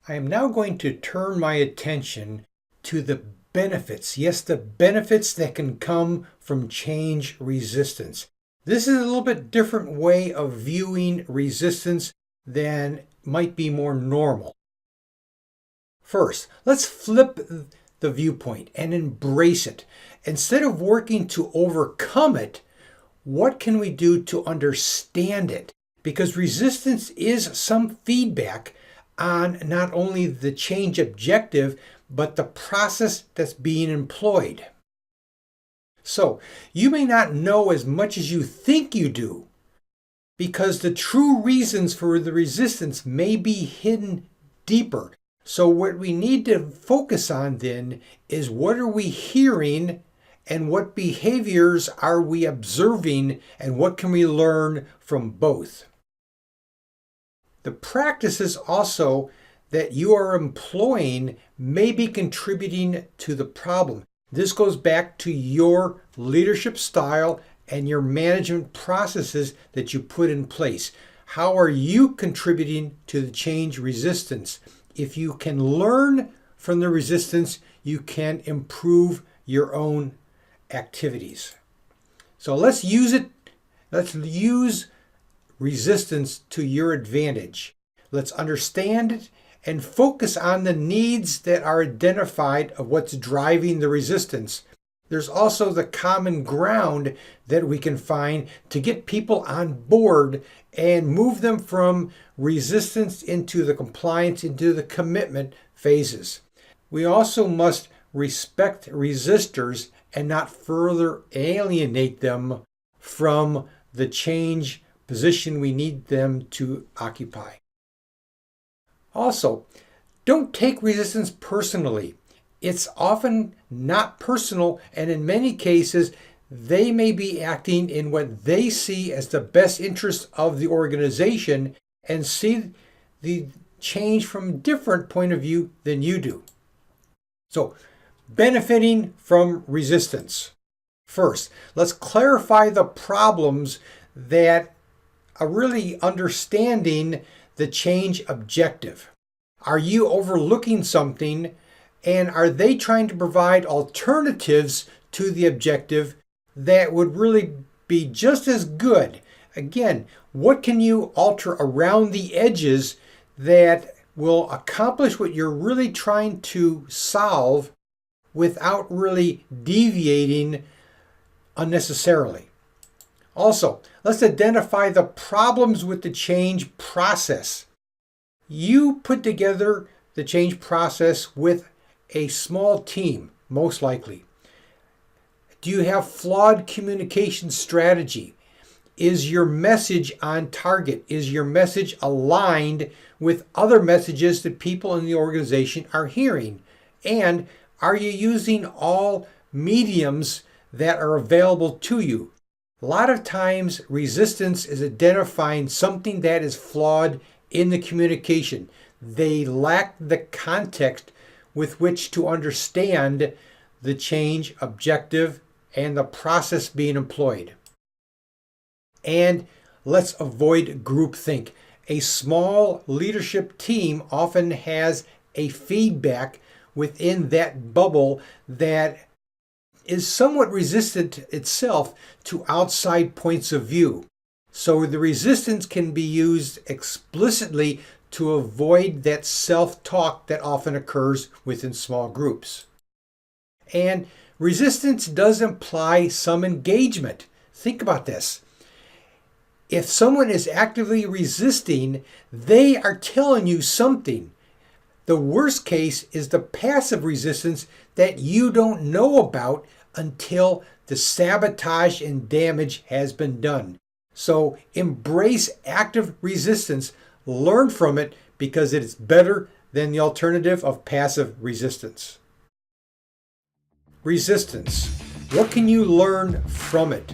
I am now going to turn my attention to the benefits. Yes, the benefits that can come from change resistance. This is a little bit different way of viewing resistance than might be more normal. First, let's flip the viewpoint and embrace it. Instead of working to overcome it, what can we do to understand it? Because resistance is some feedback on not only the change objective, but the process that's being employed. So, you may not know as much as you think you do, because the true reasons for the resistance may be hidden deeper. So what we need to focus on then is, what are we hearing and what behaviors are we observing, and what can we learn from both? The practices also that you are employing may be contributing to the problem. This goes back to your leadership style and your management processes that you put in place. How are you contributing to the change resistance? If you can learn from the resistance, you can improve your own activities. So let's use it. Let's use resistance to your advantage. Let's understand it and focus on the needs that are identified of what's driving the resistance. There's also the common ground that we can find to get people on board and move them from resistance into the compliance, into the commitment phases. We also must respect resistors and not further alienate them from the change position we need them to occupy. Also, don't take resistance personally. It's often not personal, and in many cases, they may be acting in what they see as the best interest of the organization and see the change from a different point of view than you do. So, benefiting from resistance. First, let's clarify the problems that are really understanding the change objective. Are you overlooking something, and are they trying to provide alternatives to the objective that would really be just as good? Again, what can you alter around the edges that will accomplish what you're really trying to solve without really deviating unnecessarily? Also, let's identify the problems with the change process. You put together the change process with a small team, most likely. Do you have flawed communication strategy? Is your message on target? Is your message aligned with other messages that people in the organization are hearing? And are you using all mediums that are available to you? A lot of times, resistance is identifying something that is flawed in the communication. They lack the context with which to understand the change objective and the process being employed. And let's avoid groupthink. A small leadership team often has a feedback within that bubble that is somewhat resistant itself to outside points of view. So the resistance can be used explicitly to avoid that self-talk that often occurs within small groups. And resistance does imply some engagement. Think about this. If someone is actively resisting, they are telling you something. The worst case is the passive resistance that you don't know about until the sabotage and damage has been done. So embrace active resistance, learn from it, because it is better than the alternative of passive resistance. Resistance. What can you learn from it?